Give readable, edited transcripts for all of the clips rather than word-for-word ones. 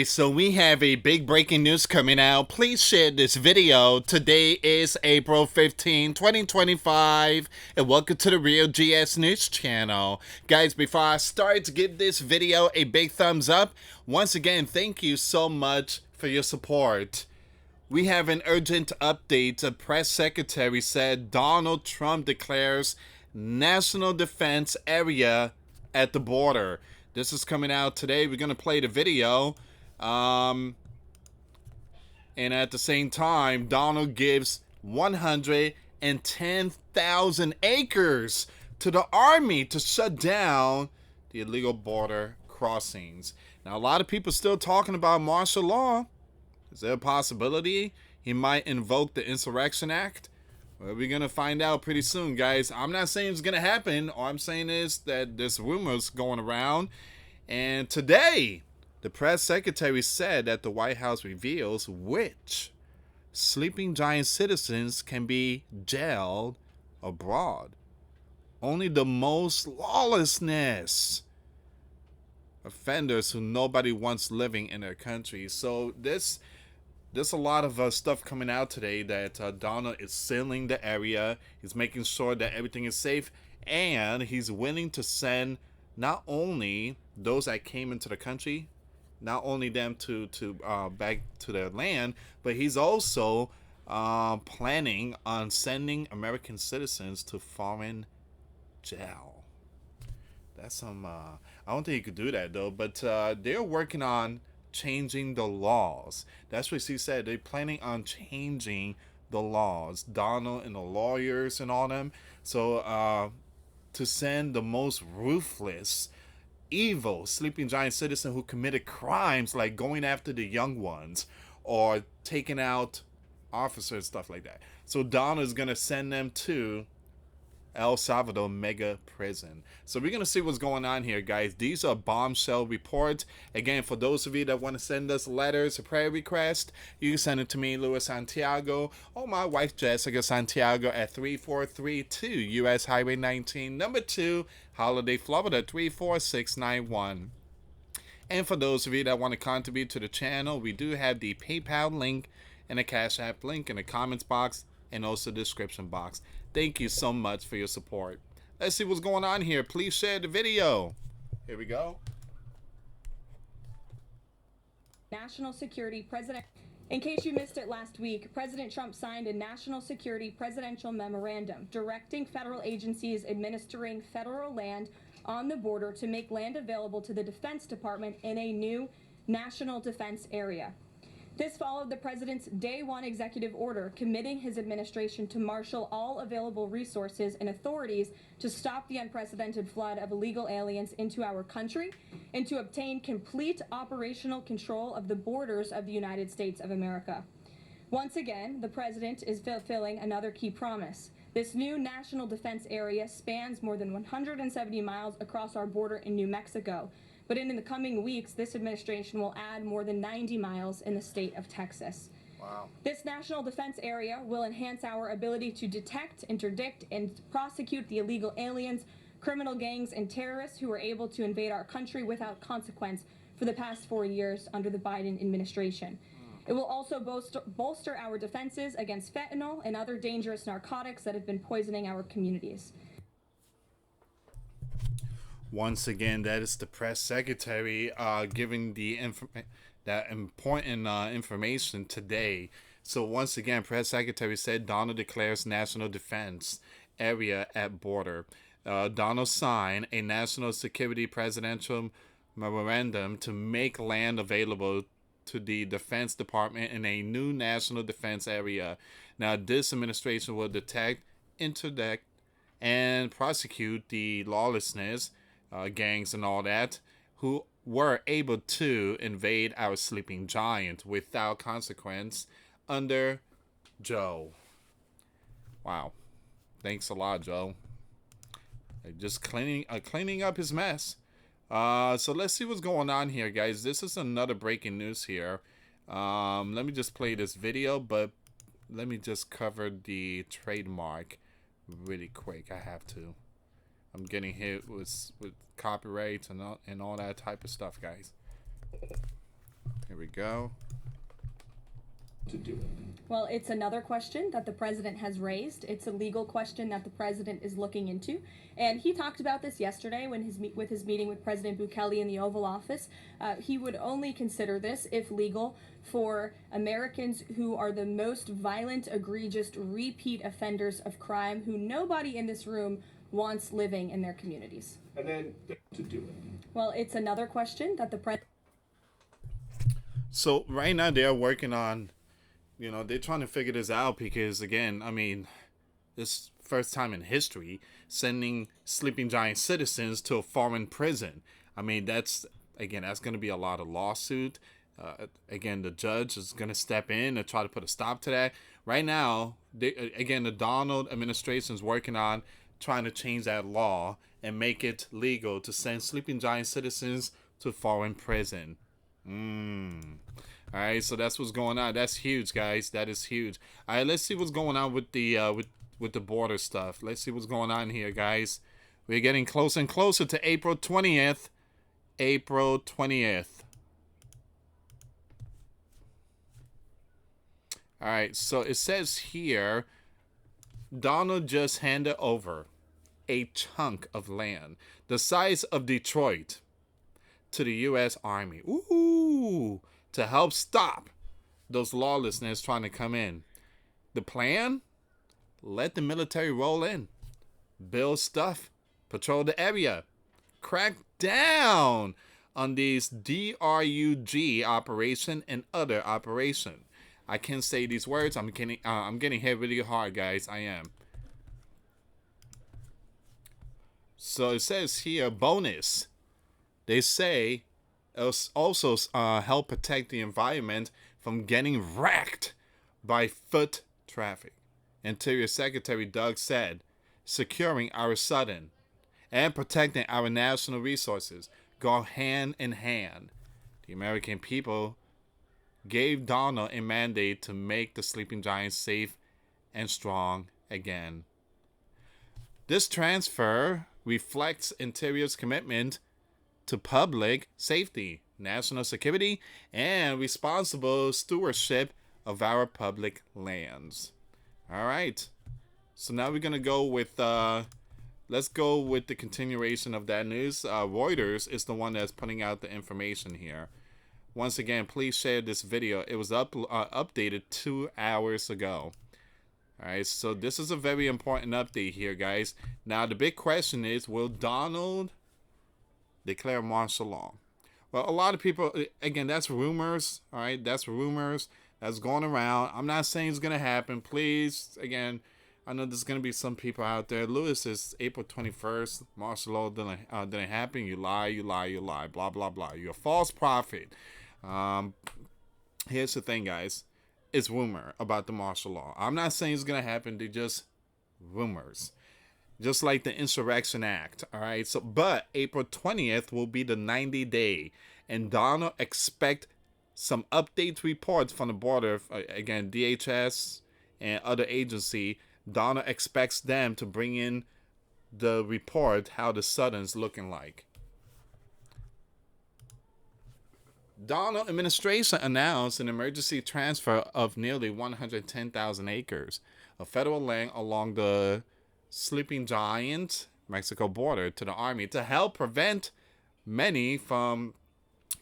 So we have a big breaking news coming out. Please share this video. Today is April 15, 2025, and welcome to the Real GS News channel. Guys, before I start, give this video a big thumbs up. Once again, thank you so much for your support. We have an urgent update. The press secretary said Donald Trump declares national defense area at the border. This is coming out today. We're going to play the video. And at the same time, Donald gives 110,000 acres to the army to shut down the illegal border crossings. Now, a lot of people still talking about martial law. Is there a possibility he might invoke the Insurrection Act? Well, we're going to find out pretty soon, guys. I'm not saying it's going to happen. All I'm saying is that there's rumors going around. And today, the press secretary said that the White House reveals which sleeping giant citizens can be jailed abroad. Only the most lawlessness offenders who nobody wants living in their country. So there's a lot of stuff coming out today that Donald is sealing the area. He's making sure that everything is safe, and he's willing to send not only those that came into the country, not only them to back to their land, but he's also planning on sending American citizens to foreign jail. That's some I don't think he could do that though, but they're working on changing the laws. That's what she said. They're planning on changing the laws, Donald and the lawyers and all them. So to send the most ruthless, evil sleeping giant citizen who committed crimes like going after the young ones or taking out officers and stuff like that. So Donald is going to send them to El Salvador mega prison. So we're going to see what's going on here, guys. These are bombshell reports. Again, for those of you that want to send us letters or prayer requests, you can send it to me, US Santiago, or my wife, Jessica Santiago, at 3432 US Highway 19, number 2, Holiday, Florida, 34691. And for those of you that want to contribute to the channel, we do have the PayPal link and the Cash App link in the comments box and also the description box. Thank you so much for your support. Let's see what's going on here. Please share the video. Here we go. National Security President. In case you missed it last week, President Trump signed a national security presidential memorandum directing federal agencies administering federal land on the border to make land available to the Defense Department in a new national defense area. This followed the president's Day 1 executive order committing his administration to marshal all available resources and authorities to stop the unprecedented flood of illegal aliens into our country and to obtain complete operational control of the borders of the United States of America. Once again, the president is fulfilling another key promise. This new national defense area spans more than 170 miles across our border in New Mexico. But in the coming weeks, this administration will add more than 90 miles in the state of Texas. Wow. This national defense area will enhance our ability to detect, interdict, and prosecute the illegal aliens, criminal gangs, and terrorists who were able to invade our country without consequence for the past 4 years under the Biden administration. It will also bolster our defenses against fentanyl and other dangerous narcotics that have been poisoning our communities. Once again, that is the press secretary giving the that important information today. So once again, press secretary said Donald declares national defense area at border. Donald signed a national security presidential memorandum to make land available to the Defense Department in a new national defense area. Now, this administration will detect, interdict, and prosecute the lawlessness, gangs and all that, who were able to invade our sleeping giant without consequence under Joe. Wow. Thanks a lot, Joe. Just cleaning up his mess. So let's see what's going on here, guys. This is another breaking news here. Let me just play this video, but let me just cover the trademark really quick. I have to. I'm getting hit with copyrights and all that type of stuff, guys. Here go. To do it? Well, it's another question that the president has raised. It's a legal question that the president is looking into. And he talked about this yesterday when with his meeting with President Bukele in the Oval Office. He would only consider this, if legal, for Americans who are the most violent, egregious, repeat offenders of crime who nobody in this room wants living in their communities. And then to do it? Well, it's another question that the president... So right now they're working on, they're trying to figure this out because, again, this first time in history sending Sleeping Giant citizens to a foreign prison. That's going to be a lot of lawsuit. Again, the judge is going to step in and try to put a stop to that. Right now, the Donald administration is working on trying to change that law and make it legal to send Sleeping Giant citizens to foreign prison. All right, so that's what's going on. That's huge, guys. That is huge. All right, let's see what's going on with the with the border stuff. Let's see what's going on here, guys. We're getting closer and closer to April 20th. April 20th. All right, so it says here, Donald just handed over a chunk of land the size of Detroit to the US Army. Ooh, to help stop those lawlessness trying to come in. The plan? Let the military roll in, build stuff, patrol the area, crack down on these DRUG operation and other operation. I can't say these words. I'm getting hit really hard, guys. I am. So it says here, bonus. They say it'll also help protect the environment from getting wrecked by foot traffic. Interior Secretary Doug said, securing our southern and protecting our national resources go hand in hand. The American people gave Donald a mandate to make the Sleeping Giants safe and strong again. This transfer reflects Interior's commitment to public safety, national security, and responsible stewardship of our public lands. All right. So now we're going to go with, let's go with the continuation of that news. Reuters is the one that's putting out the information here. Once again, please share this video. It was updated 2 hours ago. All right, so this is a very important update here, guys. Now, the big question is, will Donald declare martial law? Well, a lot of people, again, that's rumors. All right, that's rumors that's going around. I'm not saying it's going to happen. Please, again, I know there's going to be some people out there. Lewis is April 21st. Martial law didn't happen. You lie, you lie, you lie. Blah, blah, blah. You're a false prophet. Here's the thing, guys. It's rumor about the martial law. I'm not saying it's going to happen. They're just rumors. Just like the Insurrection Act. All right. So, but April 20th will be the 90-day. And Donald expect some updates reports from the border. Again, DHS and other agency. Donald expects them to bring in the report how the Southern's looking like. Donald administration announced an emergency transfer of nearly 110,000 acres of federal land along the Sleeping Giant Mexico border to the Army to help prevent many from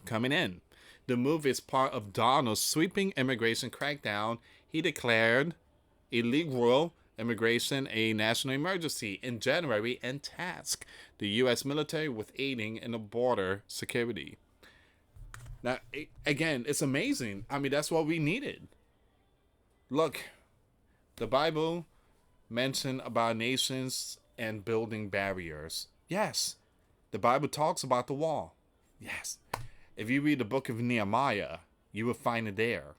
coming in. The move is part of Donald's sweeping immigration crackdown. He declared illegal immigration a national emergency in January and tasked the U.S. military with aiding in the border security. Now, again, it's amazing. That's what we needed. Look, the Bible mentioned about nations and building barriers. Yes, the Bible talks about the wall. Yes. If you read the book of Nehemiah, you will find it there.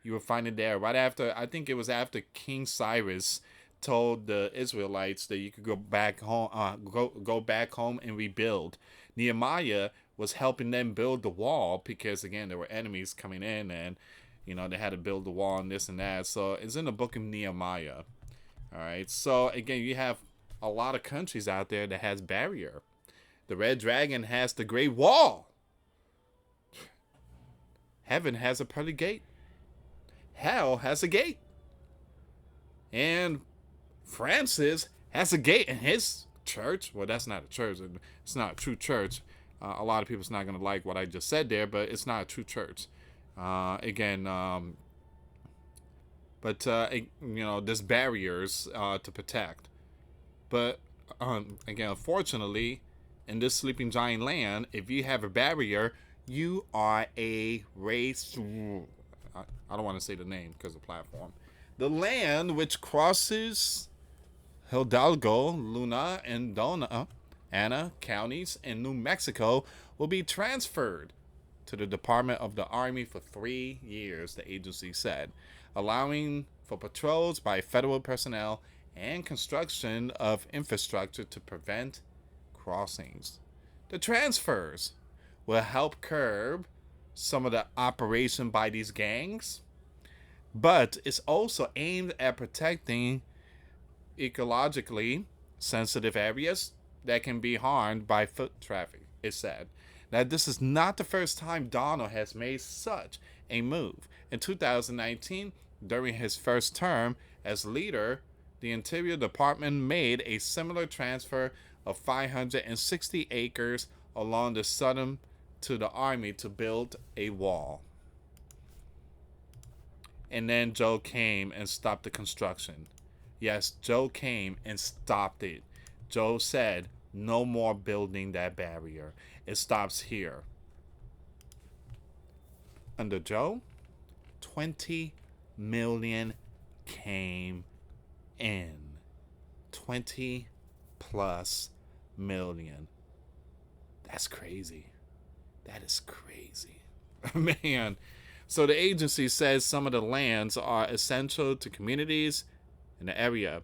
You will find it there. Right after, I think it was after King Cyrus told the Israelites that you could go back home, go back home and rebuild. Nehemiah was helping them build the wall because, again, there were enemies coming in and, they had to build the wall and this and that. So it's in the book of Nehemiah. All right. So, again, you have a lot of countries out there that has barrier. The Red Dragon has the Great Wall. Heaven has a pearly gate. Hell has a gate. And Francis has a gate in his church. Well, that's not a church. It's not a true church. A lot of people's not going to like what I just said there, but it's not a true church. There's barriers to protect. But again, unfortunately, in this sleeping giant land, if you have a barrier, you are a race. I don't want to say the name because of the platform. The land which crosses Hidalgo, Luna, and Dona Ana counties in New Mexico will be transferred to the Department of the Army for 3 years, the agency said, allowing for patrols by federal personnel and construction of infrastructure to prevent crossings. The transfers will help curb some of the operation by these gangs, but it's also aimed at protecting ecologically sensitive areas that can be harmed by foot traffic, it said. Now, this is not the first time Donald has made such a move. In 2019, during his first term as leader, the Interior Department made a similar transfer of 560 acres along the southern to the Army to build a wall. And then Joe came and stopped the construction. Yes, Joe came and stopped it. Joe said, no more building that barrier. It stops here. Under Joe, 20 million came in. 20 plus million. That's crazy. That is crazy. Man. So the agency says some of the lands are essential to communities in the area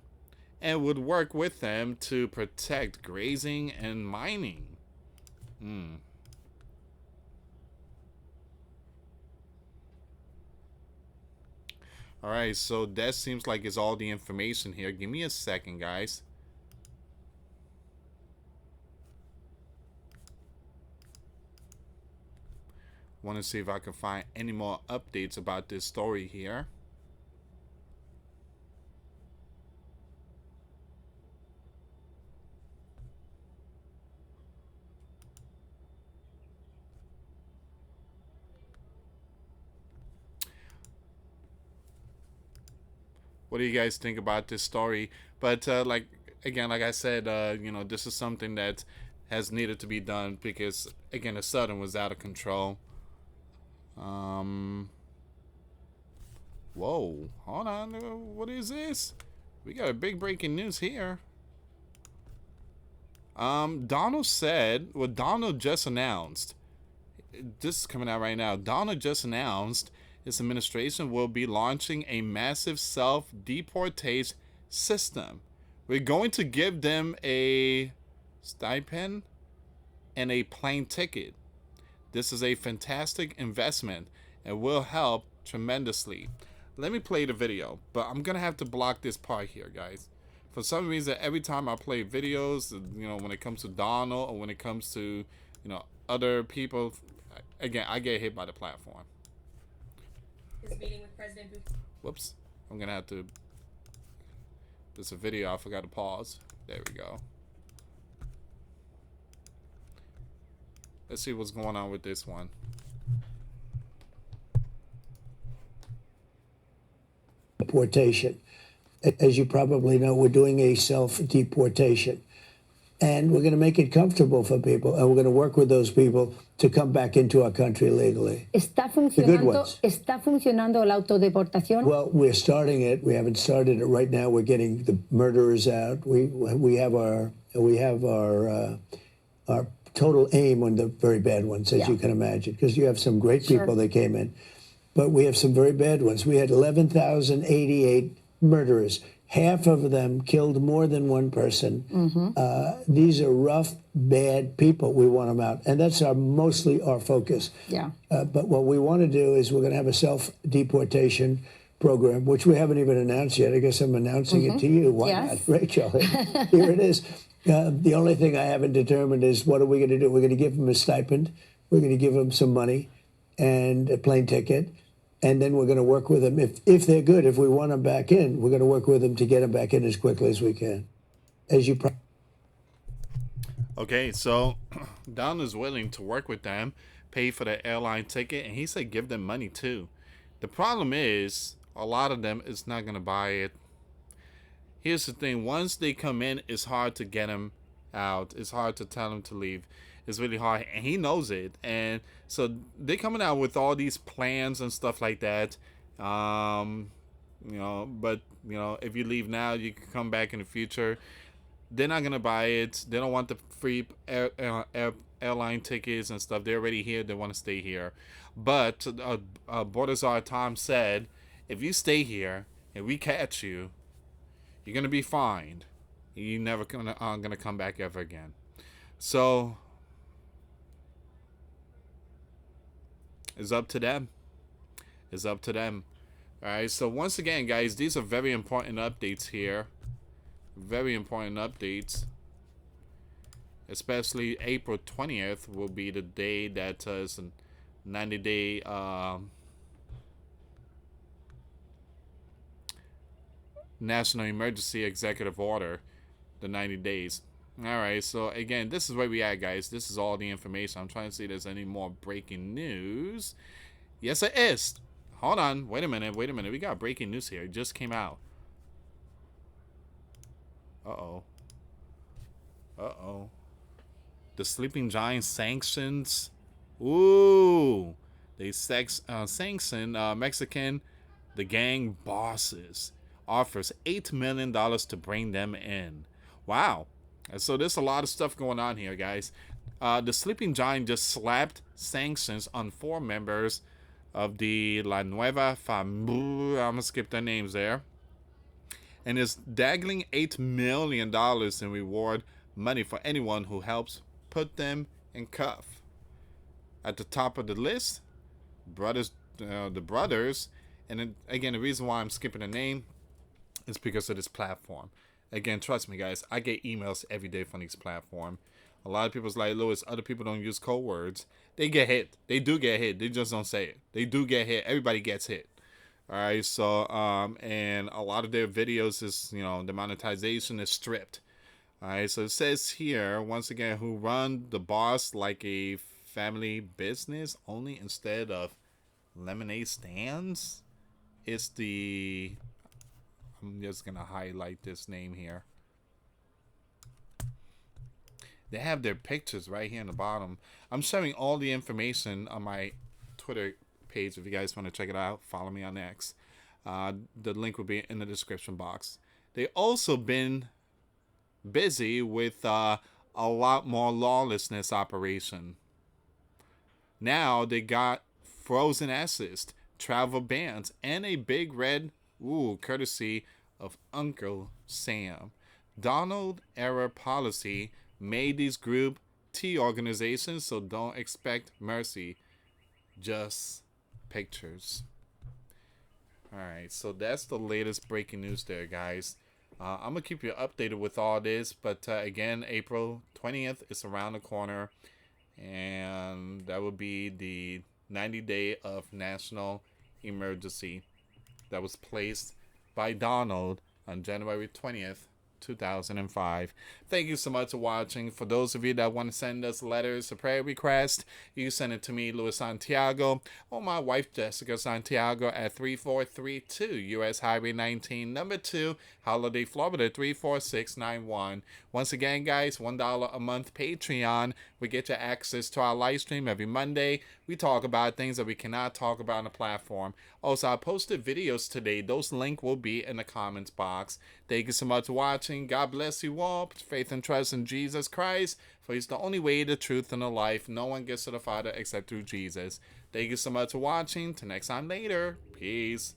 and would work with them to protect grazing and mining. All right, so that seems like it's all the information here. Give me a second, guys. Want to see if I can find any more updates about this story here. What do you guys think about this story? But like I said, this is something that has needed to be done because, again, the Southern was out of control. Whoa, hold on. What is this? We got a big breaking news here. Donald said, what Donald just announced, this is coming out right now. Donald just announced his administration will be launching a massive self-deportation system. We're going to give them a stipend and a plane ticket. This is a fantastic investment and will help tremendously. Let me play the video, but I'm going to have to block this part here, guys. For some reason, every time I play videos, when it comes to Donald or when it comes to, other people, again, I get hit by the platform. This meeting with President Bush. Whoops. I'm going to have to... There's a video I forgot to pause. There we go. Let's see what's going on with this one. Deportation. As you probably know, we're doing a self-deportation. And we're going to make it comfortable for people. And we're going to work with those people to come back into our country legally. ¿Está The good ones. funcionando la autodeportación? Well, we're starting it. We haven't started it right now. We're getting the murderers out. We have our total aim on the very bad ones, as you can imagine, because you have some great people that came in. But we have some very bad ones. We had 11,088 murderers. Half of them killed more than one person. These are rough, bad people. We want them out. And that's mostly our focus. Yeah. But what we want to do is we're going to have a self-deportation program, which we haven't even announced yet. I guess I'm announcing it to you. Why not, Rachel? Here it is. The only thing I haven't determined is what are we going to do? We're going to give them a stipend. We're going to give them some money. and a plane ticket. And then we're going to work with them. If they're good, if we want them back in, we're going to work with them to get them back in as quickly as we can. As you Okay, so Don is willing to work with them, pay for the airline ticket, and he said give them money too. The problem is a lot of them is not going to buy it. Here's the thing. Once they come in, it's hard to get them out. It's hard to tell them to leave. It's really hard, and he knows it. And so they're coming out with all these plans and stuff like that. But if you leave now, you can come back in the future. They're not gonna buy it. They don't want the free airline tickets and stuff. They're already here. They want to stay here. But Border Czar Tom said, if you stay here and we catch you, you're gonna be fined. You're never gonna come back ever again. So it's up to them. It's up to them. All right. So once again, guys, these are very important updates here. Very important updates. Especially April 20th will be the day that is a 90-day national emergency executive order. The 90 days. Alright, so again, this is where we at, guys. This is all the information. I'm trying to see if there's any more breaking news. Yes, it is. Hold on. Wait a minute. We got breaking news here. It just came out. Uh-oh. The Sleeping Giant sanctions. Ooh. They sanction Mexican, the gang bosses. Offers $8 million to bring them in. Wow. So there's a lot of stuff going on here, guys. The Sleeping Giant just slapped sanctions on 4 members of the La Nueva Familia. I'm going to skip their names there. And is dangling $8 million in reward money for anyone who helps put them in cuff. At the top of the list, the brothers. And then, again, the reason why I'm skipping the name is because of this platform. Again, trust me, guys, I get emails every day from this platform. A lot of people's like, Lewis, other people don't use code words. They get hit. They do get hit. They just don't say it. They do get hit. Everybody gets hit. All right, so and a lot of their videos is, the monetization is stripped. All right, so it says here once again, who run the boss like a family business only instead of lemonade stands. It's the, I'm just gonna highlight this name here. They have their pictures right here in the bottom. I'm sharing all the information on my Twitter page. If you guys want to check it out, follow me on X. The link will be in the description box. They also been busy with a lot more lawlessness operation. Now they got frozen assist, travel bans, and a big red courtesy of Uncle Sam. Donald era policy made these group T organizations, so don't expect mercy. Just pictures. Alright, so that's the latest breaking news there, guys. I'm gonna keep you updated with all this, but again, April 20th is around the corner, and that will be the 90-day of national emergency that was placed by Donald on January 20th, 2005. Thank you so much for watching. For those of you that want to send us letters or prayer requests, you send it to me, Luis Santiago, or my wife, Jessica Santiago, at 3432 US Highway 19, number 2, Holiday, Florida 34691. Once again, guys, $1 a month Patreon. We get you access to our live stream every Monday. We talk about things that we cannot talk about on the platform. Also, I posted videos today. Those links will be in the comments box. Thank you so much for watching. God bless you all. Put faith and trust in Jesus Christ, for He's the only way, the truth, and the life. No one gets to the Father except through Jesus. Thank you so much for watching. Till next time later. Peace.